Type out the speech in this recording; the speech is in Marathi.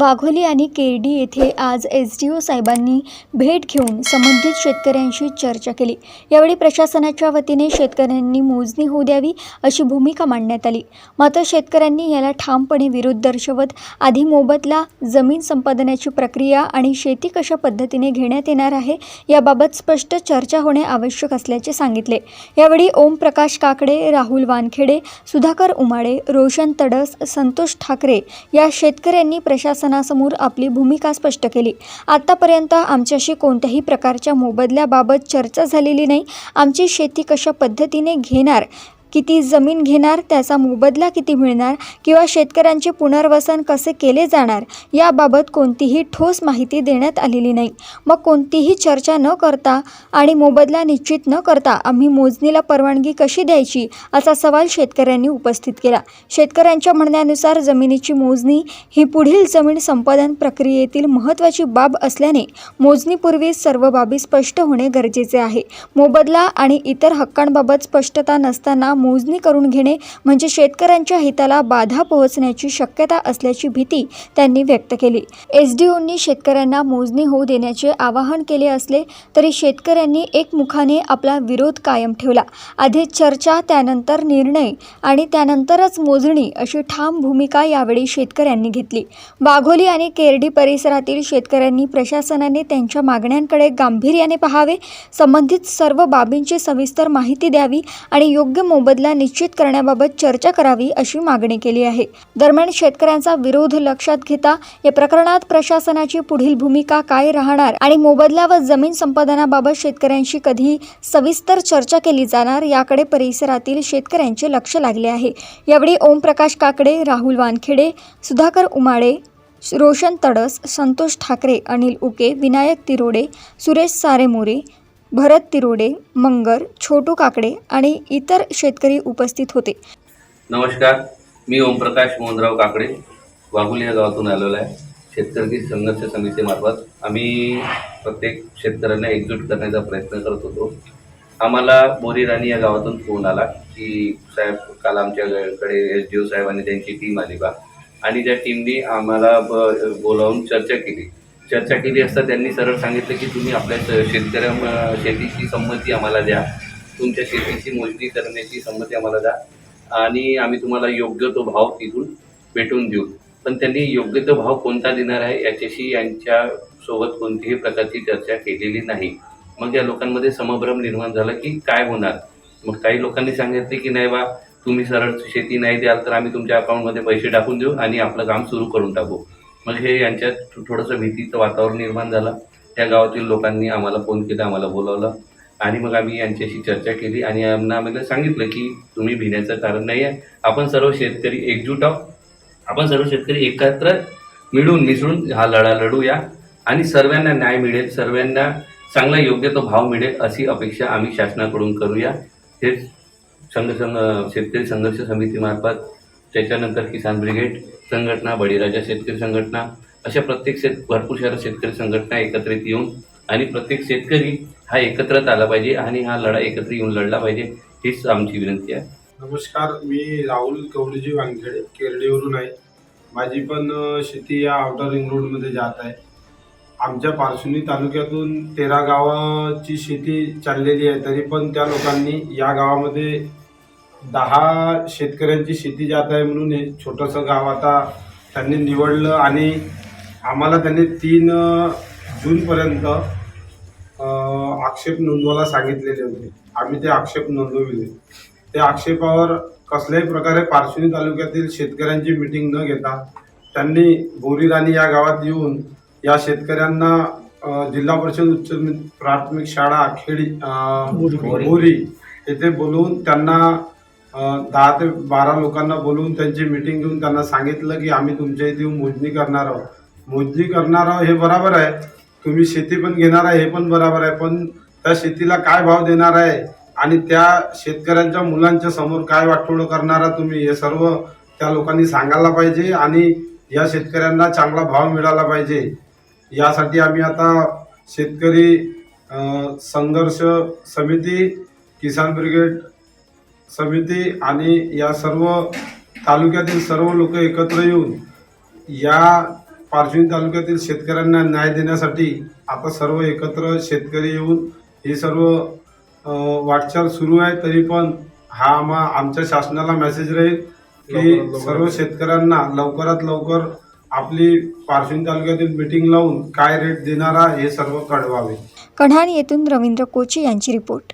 वाघोली आणि केरडी येथे आज एसडीओ साहेबांनी भेट घेऊन संबंधित शेतकऱ्यांशी चर्चा केली। यावेळी प्रशासनाच्या वतीने शेतकऱ्यांनी मोजणी होऊ द्यावी अशी भूमिका मांडण्यात आली। मात्र शेतकऱ्यांनी याला ठामपणे विरोध दर्शवत आधी मोबदला, जमीन संपादनाची प्रक्रिया आणि शेती कशा पद्धतीने घेण्यात येणार आहे याबाबत स्पष्ट चर्चा होणे आवश्यक असल्याचे सांगितले। यावेळी ओमप्रकाश काकडे, राहुल वानखेडे, सुधाकर उमाडे, रोशन तडस, संतोष ठाकरे या शेतकऱ्यांनी प्रशासनासमोर आपली भूमिका स्पष्ट केली। आतापर्यंत आमच्याशी कोणत्याही प्रकारच्या मोबदल्याबाबत चर्चा झालेली नाही। आमची शेती कशा पद्धतीने घेणार, किती जमीन घेणार, त्याचा मोबदला किती मिळणार किंवा शेतकऱ्यांचे पुनर्वसन कसे केले जाणार याबाबत कोणतीही ठोस माहिती देण्यात आलेली नाही। मग कोणतीही चर्चा न करता आणि मोबदला निश्चित न करता आम्ही मोजणीला परवानगी कशी द्यायची असा सवाल शेतकऱ्यांनी उपस्थित केला। शेतकऱ्यांच्या म्हणण्यानुसार जमिनीची मोजणी ही पुढील जमीन संपादन प्रक्रियेतील महत्त्वाची बाब असल्याने मोजणीपूर्वी सर्व बाबी स्पष्ट होणे गरजेचे आहे। मोबदला आणि इतर हक्कांबाबत स्पष्टता नसताना मोजणी करून घेणे म्हणजे शेतकऱ्यांच्या हिताला बाधा पोहोचण्याची शक्यता असल्याची भीती त्यांनी व्यक्त केली। एसडीओंनी शेतकऱ्यांना मोजणी होऊ देण्याचे आवाहन केले असले तरी शेतकऱ्यांनी एकमुखाने आपला विरोध कायम ठेवला। आधी चर्चा, त्यानंतर निर्णय आणि त्यानंतरच मोजणी अशी ठाम भूमिका यावेळी शेतकऱ्यांनी घेतली। वाघोली आणि केरडी परिसरातील शेतकऱ्यांनी प्रशासनाने त्यांच्या मागण्यांकडे गांभीर्याने पाहावे, संबंधित सर्व बाबींची सविस्तर माहिती द्यावी आणि योग्य मोबदला निश्चित करण्याबाबत चर्चा करावी अशी मागणी केली आहे। दरम्यान शेतकऱ्यांचा विरोध लक्षात घेता या प्रकरणात प्रशासनाची पुढील भूमिका काय राहणार आणि मोबदला व जमीन संपादनाबाबत शेतकऱ्यांशी कधी सविस्तर चर्चा केली जाणार याकडे परिसरातील शेतकऱ्यांचे लक्ष लागले आहे। यावेळी ओमप्रकाश काकडे, राहुल वानखेडे, सुधाकर उमाडे, रोशन तडस, संतोष ठाकरे, अनिल उके, विनायक तिरोडे, सुरेश सारेमोरे, भरत तिरोडे, मंगर, छोटू काकडे आणि इतर शेतकरी उपस्थित होते। नमस्कार, मी ओमप्रकाश मोहनराव काकडे वाघोली या गावातून आलेलो आहे। शेतकरी संघर्ष समितीमार्फत आम्ही प्रत्येक शेतकऱ्यांना एकजूट करण्याचा प्रयत्न करत होतो। आम्हाला बोरीराणी या गावातून फोन आला की साहेब काल आमच्याकडे एसडीओ साहेबांनी त्यांची टीम आली बा, आणि त्या टीमने आम्हाला बोलावून चर्चा केली असता त्यांनी सरळ सांगितलं की तुम्ही आपल्या शेतीची संमती आम्हाला द्या, तुमच्या शेतीची मोजणी करण्याची संमती आम्हाला द्या आणि आम्ही तुम्हाला योग्य तो भाव तिथून भेटून देऊ। पण त्यांनी योग्य तो भाव कोणता देणार आहे याच्याशी यांच्यासोबत कोणतीही प्रकारची चर्चा केलेली नाही। मग या लोकांमध्ये समभ्रम निर्माण झाला की काय होणार। मग काही लोकांनी सांगितले की नाही बा, तुम्ही सरळ शेती नाही द्याल तर आम्ही तुमच्या अकाउंटमध्ये पैसे टाकून देऊ आणि आपलं काम सुरू करून टाकू। मग हे यांच्यात थोडंसं भीतीचं वातावरण निर्माण झालं। त्या गावातील लोकांनी आम्हाला फोन केला, आम्हाला बोलावलं आणि मग आम्ही यांच्याशी चर्चा केली आणि आम्हाला सांगितलं की तुम्ही भिण्याचं कारण नाही आहे, आपण सर्व शेतकरी एकजूट आहोत, आपण सर्व शेतकरी एकत्र मिळून मिसळून हा लढा लढूया आणि सर्वांना न्याय मिळेल, सर्वांना चांगला योग्य तो भाव मिळेल अशी अपेक्षा आम्ही शासनाकडून करूया। हे शेतकरी संघर्ष समितीमार्फत, त्याच्यानंतर किसान ब्रिगेड संघटना, बळीराजा शेतकरी संघटना, अशा प्रत्येक भरपूर साऱ्या शेतकरी संघटना एकत्रित येऊन आणि प्रत्येक शेतकरी हा एकत्रित आला पाहिजे आणि हा लढा एकत्र येऊन लढला पाहिजे, हीच आमची विनंती आहे। नमस्कार, मी राहुल कवलीजी वानखेडे केरडीवरून आहे। माझी पण शेती या आउटर रिंग रोडमध्ये जात आहे। आमच्या पारसुनी तालुक्यातून 13 गावाची शेती चाललेली आहे, तरी पण त्या लोकांनी या गावामध्ये 10 शेतकऱ्यांची शेती जात आहे म्हणून हे छोटंसं गाव आता त्यांनी निवडलं आणि आम्हाला त्यांनी 3 जूनपर्यंत आक्षेप नोंदवायला सांगितलेले होते। आम्ही ते आक्षेप नोंदविले। त्या आक्षेपावर कसल्याही प्रकारे पारसुनी तालुक्यातील शेतकऱ्यांची मीटिंग न घेता त्यांनी बोरीराणी या गावात येऊन या शेतकऱ्यांना जिल्हा परिषद उच्च प्राथमिक शाळा खेडी बोरी येथे बोलवून त्यांना 10 ते 12 लोकांना बोलवून त्यांची मीटिंग घेऊन त्यांना सांगितलं की आम्ही तुमच्या इथे मोजणी करणार आहोत। मोजणी करणार आहोत हे बरोबर आहे, तुम्ही शेती पण घेणार आहे हे पण बरोबर आहे, पण त्या शेतीला काय भाव देणार आहे आणि त्या शेतकऱ्यांच्या मुलांच्या समोर काय वाटोळं करणारा तुम्ही, हे सर्व त्या लोकांनी सांगायला पाहिजे आणि या शेतकऱ्यांना चांगला भाव मिळाला पाहिजे। यासाठी आम्ही आता शेतकरी संघर्ष समिती, किसान ब्रिगेड समिती आणि या सर्व तालुक्यातील सर्व लोक एकत्र येऊन या पारशिवनी तालुक्यातील शेतकऱ्यांना न्याय देण्यासाठी आता सर्व एकत्र शेतकरी येऊन ही सर्व वाटचाल सुरू आहे. तरी पण हा आमच्या शासनाला मेसेज राहील की सर्व शेतकऱ्यांना लवकरात लवकर आपली पारशिवनी तालुक्यातील मीटिंग लावून काय रेट देणारा हे सर्व कळवावे. कढाण येथून रवींद्र कोचे यांची रिपोर्ट.